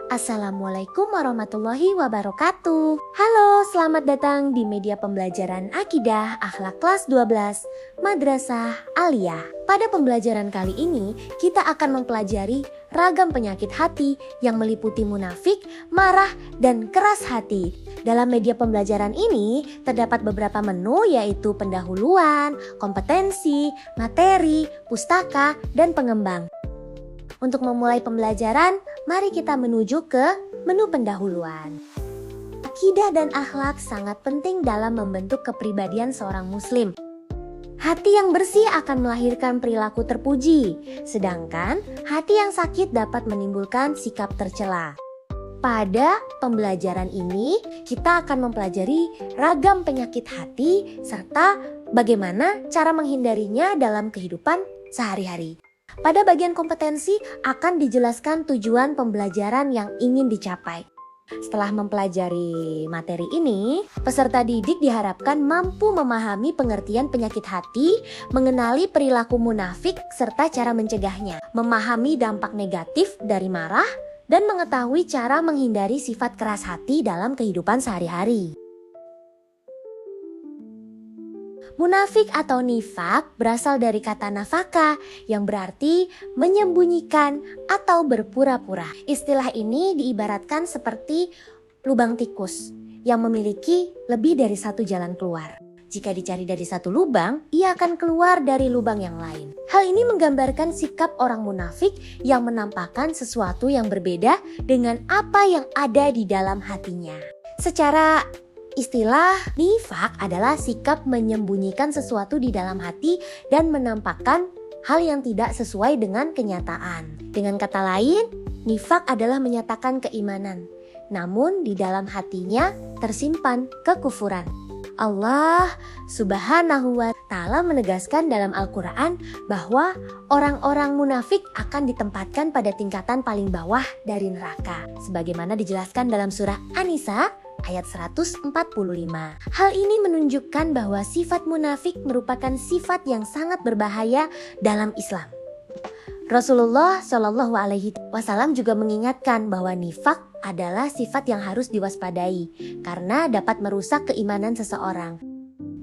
Assalamualaikum warahmatullahi wabarakatuh. Halo, selamat datang di media pembelajaran Akidah Akhlak kelas 12 Madrasah Aliyah. Pada pembelajaran kali ini, kita akan mempelajari ragam penyakit hati yang meliputi munafik, marah, dan keras hati. Dalam media pembelajaran ini, terdapat beberapa menu yaitu pendahuluan, kompetensi, materi, pustaka, dan pengembang. Untuk memulai pembelajaran, mari kita menuju ke menu pendahuluan. Akidah dan akhlak sangat penting dalam membentuk kepribadian seorang muslim. Hati yang bersih akan melahirkan perilaku terpuji, sedangkan hati yang sakit dapat menimbulkan sikap tercela. Pada pembelajaran ini, kita akan mempelajari ragam penyakit hati serta bagaimana cara menghindarinya dalam kehidupan sehari-hari. Pada bagian kompetensi akan dijelaskan tujuan pembelajaran yang ingin dicapai. Setelah mempelajari materi ini, peserta didik diharapkan mampu memahami pengertian penyakit hati, mengenali perilaku munafik serta cara mencegahnya, memahami dampak negatif dari marah, dan mengetahui cara menghindari sifat keras hati dalam kehidupan sehari-hari. Munafik atau nifak berasal dari kata nafaka yang berarti menyembunyikan atau berpura-pura. Istilah ini diibaratkan seperti lubang tikus yang memiliki lebih dari satu jalan keluar. Jika dicari dari satu lubang, ia akan keluar dari lubang yang lain. Hal ini menggambarkan sikap orang munafik yang menampakkan sesuatu yang berbeda dengan apa yang ada di dalam hatinya. Secara istilah, nifak adalah sikap menyembunyikan sesuatu di dalam hati dan menampakkan hal yang tidak sesuai dengan kenyataan. Dengan kata lain, nifak adalah menyatakan keimanan, namun di dalam hatinya tersimpan kekufuran. Allah Subhanahu wa Ta'ala menegaskan dalam Al-Quran bahwa orang-orang munafik akan ditempatkan pada tingkatan paling bawah dari neraka, sebagaimana dijelaskan dalam surah An-Nisa ayat 145. Hal ini menunjukkan bahwa sifat munafik merupakan sifat yang sangat berbahaya dalam Islam. Rasulullah Shallallahu Alaihi Wasallam juga mengingatkan bahwa nifak adalah sifat yang harus diwaspadai karena dapat merusak keimanan seseorang.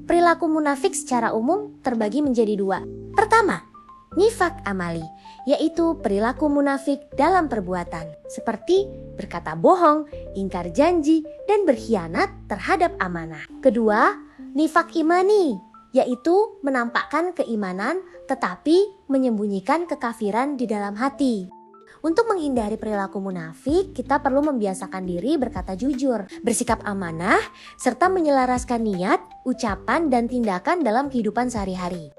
Perilaku munafik secara umum terbagi menjadi dua. Pertama, nifak amali, yaitu perilaku munafik dalam perbuatan, seperti berkata bohong, ingkar janji, dan berkhianat terhadap amanah. Kedua, nifak imani, yaitu menampakkan keimanan tetapi menyembunyikan kekafiran di dalam hati. Untuk menghindari perilaku munafik, kita perlu membiasakan diri berkata jujur, bersikap amanah, serta menyelaraskan niat, ucapan, dan tindakan dalam kehidupan sehari-hari.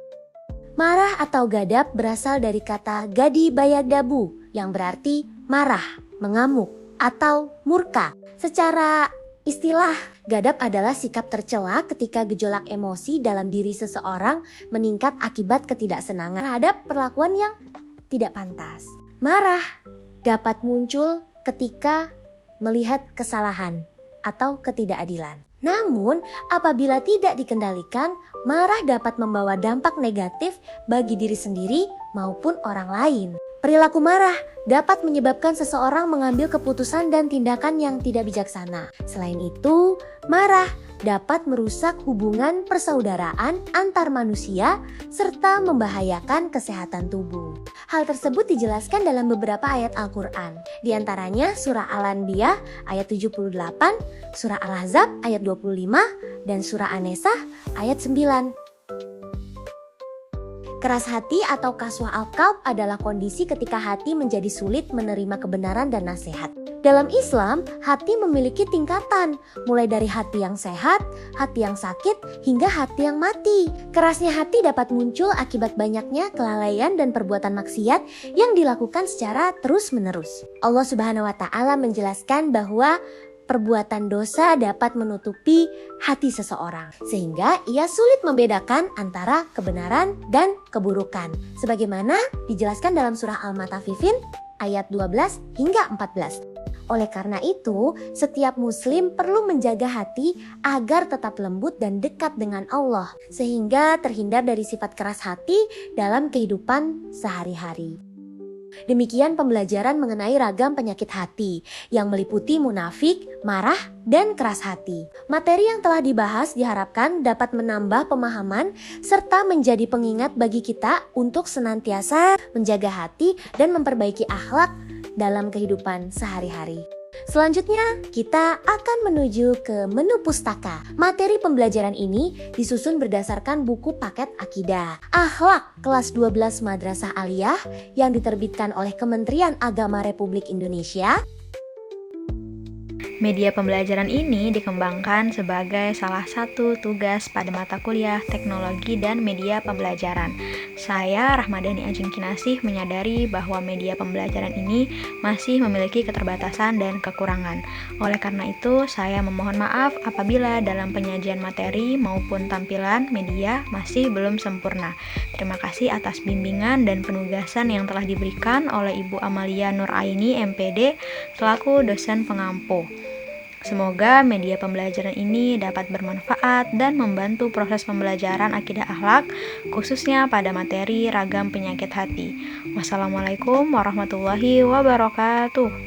Marah atau gadab berasal dari kata gadi bayadabu yang berarti marah, mengamuk, atau murka. Secara istilah, gadab adalah sikap tercela ketika gejolak emosi dalam diri seseorang meningkat akibat ketidaksenangan terhadap perlakuan yang tidak pantas. Marah dapat muncul ketika melihat kesalahan atau ketidakadilan. Namun, apabila tidak dikendalikan, marah dapat membawa dampak negatif bagi diri sendiri maupun orang lain. Perilaku marah dapat menyebabkan seseorang mengambil keputusan dan tindakan yang tidak bijaksana. Selain itu, marah dapat merusak hubungan persaudaraan antar manusia serta membahayakan kesehatan tubuh. Hal tersebut dijelaskan dalam beberapa ayat Al-Quran. Di antaranya surah Al-Anbiya ayat 78, surah Al-Ahzab ayat 25, dan surah An-Nisa ayat 9. Keras hati atau kaswah al-qalb adalah kondisi ketika hati menjadi sulit menerima kebenaran dan nasihat. Dalam Islam, hati memiliki tingkatan, mulai dari hati yang sehat, hati yang sakit, hingga hati yang mati. Kerasnya hati dapat muncul akibat banyaknya kelalaian dan perbuatan maksiat yang dilakukan secara terus-menerus. Allah Subhanahu wa Ta'ala menjelaskan bahwa perbuatan dosa dapat menutupi hati seseorang, sehingga ia sulit membedakan antara kebenaran dan keburukan. Sebagaimana dijelaskan dalam surah Al-Mutaffifin ayat 12 hingga 14. Oleh karena itu, setiap muslim perlu menjaga hati agar tetap lembut dan dekat dengan Allah, sehingga terhindar dari sifat keras hati dalam kehidupan sehari-hari. Demikian pembelajaran mengenai ragam penyakit hati yang meliputi munafik, marah, dan keras hati. Materi yang telah dibahas diharapkan dapat menambah pemahaman serta menjadi pengingat bagi kita untuk senantiasa menjaga hati dan memperbaiki akhlak dalam kehidupan sehari-hari. Selanjutnya, kita akan menuju ke menu pustaka. Materi pembelajaran ini disusun berdasarkan buku paket akidah Akhlak kelas 12 Madrasah Aliyah yang diterbitkan oleh Kementerian Agama Republik Indonesia. Media pembelajaran ini dikembangkan sebagai salah satu tugas pada mata kuliah Teknologi dan Media Pembelajaran. Saya, Rahmadani Ajeng Kinasih, menyadari bahwa media pembelajaran ini masih memiliki keterbatasan dan kekurangan. Oleh karena itu, saya memohon maaf apabila dalam penyajian materi maupun tampilan media masih belum sempurna. Terima kasih atas bimbingan dan penugasan yang telah diberikan oleh Ibu Amalia Nuraini, MPD, selaku dosen pengampu. Semoga media pembelajaran ini dapat bermanfaat dan membantu proses pembelajaran akidah akhlak, khususnya pada materi ragam penyakit hati. Wassalamualaikum warahmatullahi wabarakatuh.